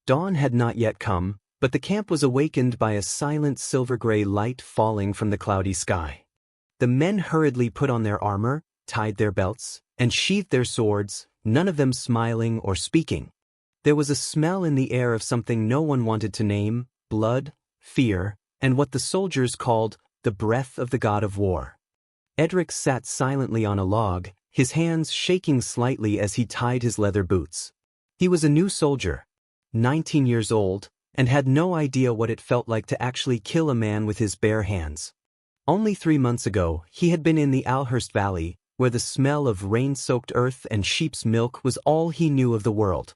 Dawn had not yet come, but the camp was awakened by a silent silver-gray light falling from the cloudy sky. The men hurriedly put on their armor, tied their belts, and sheathed their swords, none of them smiling or speaking. There was a smell in the air of something no one wanted to name: blood, fear, and what the soldiers called the breath of the god of war. Edric sat silently on a log, his hands shaking slightly as he tied his leather boots. He was a new soldier, 19 years old, and had no idea what it felt like to actually kill a man with his bare hands. Only 3 months ago, he had been in the Alhurst Valley, where the smell of rain-soaked earth and sheep's milk was all he knew of the world.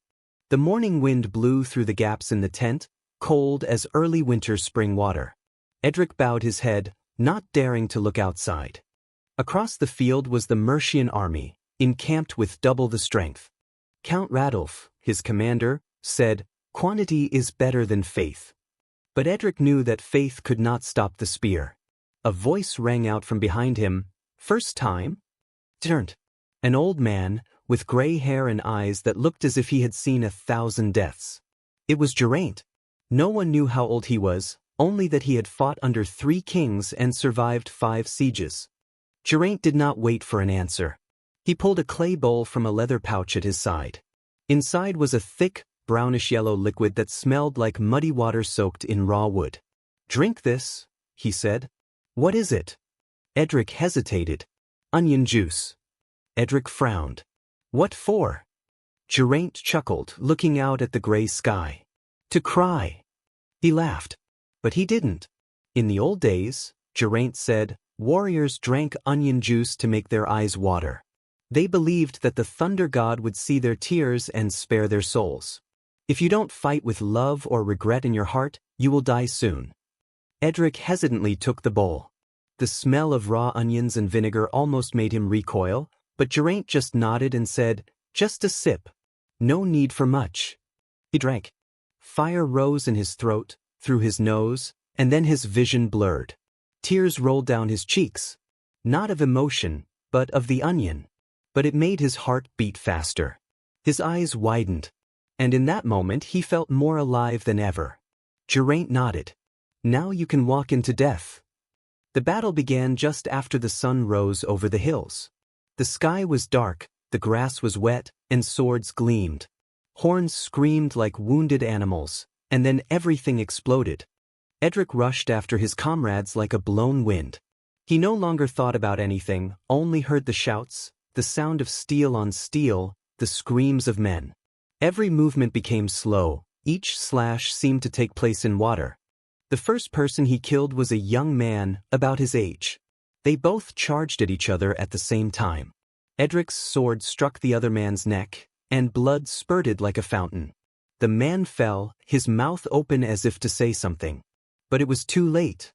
The morning wind blew through the gaps in the tent, cold as early winter spring water. Edric bowed his head, not daring to look outside. Across the field was the Mercian army, encamped with double the strength. Count Radulf, his commander, said, "Quantity is better than faith." But Edric knew that faith could not stop the spear. A voice rang out from behind him. "First time?" Turned. An old man, with gray hair and eyes that looked as if he had seen 1,000 deaths. It was Geraint. No one knew how old he was, only that he had fought under 3 kings and survived 5 sieges. Geraint did not wait for an answer. He pulled a clay bowl from a leather pouch at his side. Inside was a thick, brownish-yellow liquid that smelled like muddy water soaked in raw wood. "Drink this," he said. "What is it?" Edric hesitated. "Onion juice." Edric frowned. "What for?" Geraint chuckled, looking out at the gray sky. "To cry." He laughed. But he didn't. In the old days, Geraint said, warriors drank onion juice to make their eyes water. They believed that the thunder god would see their tears and spare their souls. If you don't fight with love or regret in your heart, you will die soon. Edric hesitantly took the bowl. The smell of raw onions and vinegar almost made him recoil, but Geraint just nodded and said, "Just a sip. No need for much." He drank. Fire rose in his throat, through his nose, and then his vision blurred. Tears rolled down his cheeks. Not of emotion, but of the onion. But it made his heart beat faster. His eyes widened. And in that moment he felt more alive than ever. Geraint nodded. "Now you can walk into death." The battle began just after the sun rose over the hills. The sky was dark, the grass was wet, and swords gleamed. Horns screamed like wounded animals, and then everything exploded. Edric rushed after his comrades like a blown wind. He no longer thought about anything, only heard the shouts, the sound of steel on steel, the screams of men. Every movement became slow, each slash seemed to take place in water. The first person he killed was a young man, about his age. They both charged at each other at the same time. Edric's sword struck the other man's neck, and blood spurted like a fountain. The man fell, his mouth open as if to say something. But it was too late.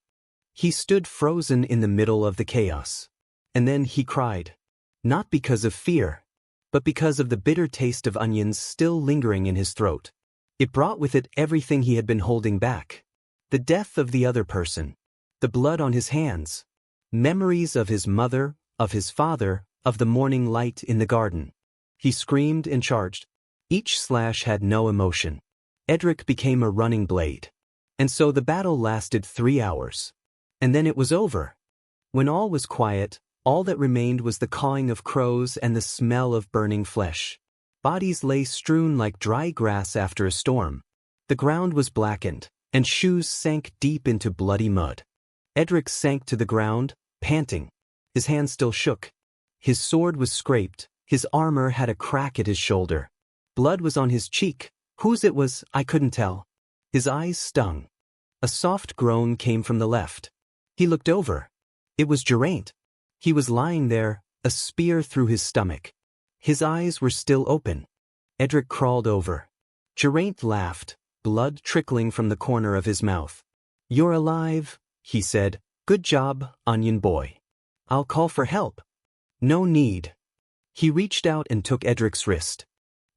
He stood frozen in the middle of the chaos. And then he cried. Not because of fear, but because of the bitter taste of onions still lingering in his throat. It brought with it everything he had been holding back. The death of the other person. The blood on his hands. Memories of his mother, of his father, of the morning light in the garden. He screamed and charged. Each slash had no emotion. Edric became a running blade. And so the battle lasted 3 hours. And then it was over. When all was quiet, all that remained was the cawing of crows and the smell of burning flesh. Bodies lay strewn like dry grass after a storm. The ground was blackened, and shoes sank deep into bloody mud. Edric sank to the ground, panting. His hand still shook. His sword was scraped, his armor had a crack at his shoulder. Blood was on his cheek. Whose it was, I couldn't tell. His eyes stung. A soft groan came from the left. He looked over. It was Geraint. He was lying there, a spear through his stomach. His eyes were still open. Edric crawled over. Geraint laughed, blood trickling from the corner of his mouth. "You're alive," he said. "Good job, onion boy. I'll call for help." "No need." He reached out and took Edric's wrist.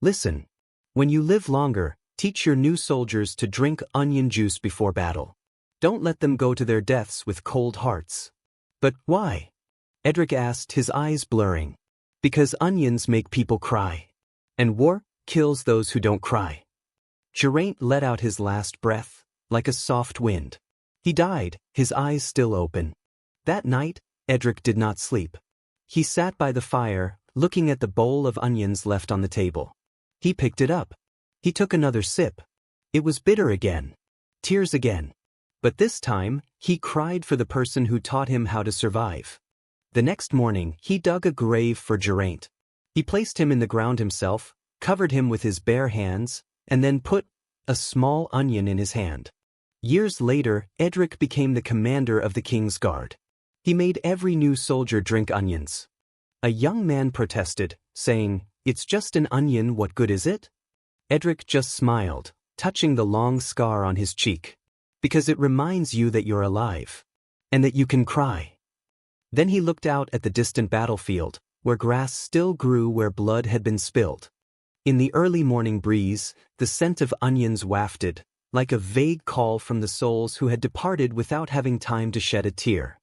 "Listen. When you live longer, teach your new soldiers to drink onion juice before battle. Don't let them go to their deaths with cold hearts." "But why?" Edric asked, his eyes blurring. "Because onions make people cry. And war kills those who don't cry." Geraint let out his last breath, like a soft wind. He died, his eyes still open. That night, Edric did not sleep. He sat by the fire, looking at the bowl of onions left on the table. He picked it up. He took another sip. It was bitter again. Tears again. But this time, he cried for the person who taught him how to survive. The next morning, he dug a grave for Geraint. He placed him in the ground himself, covered him with his bare hands, and then put a small onion in his hand. Years later, Edric became the commander of the king's guard. He made every new soldier drink onions. A young man protested, saying, "It's just an onion, what good is it?" Edric just smiled, touching the long scar on his cheek. Because it reminds you that you're alive. And that you can cry. Then he looked out at the distant battlefield, where grass still grew where blood had been spilled. In the early morning breeze, the scent of onions wafted, like a vague call from the souls who had departed without having time to shed a tear.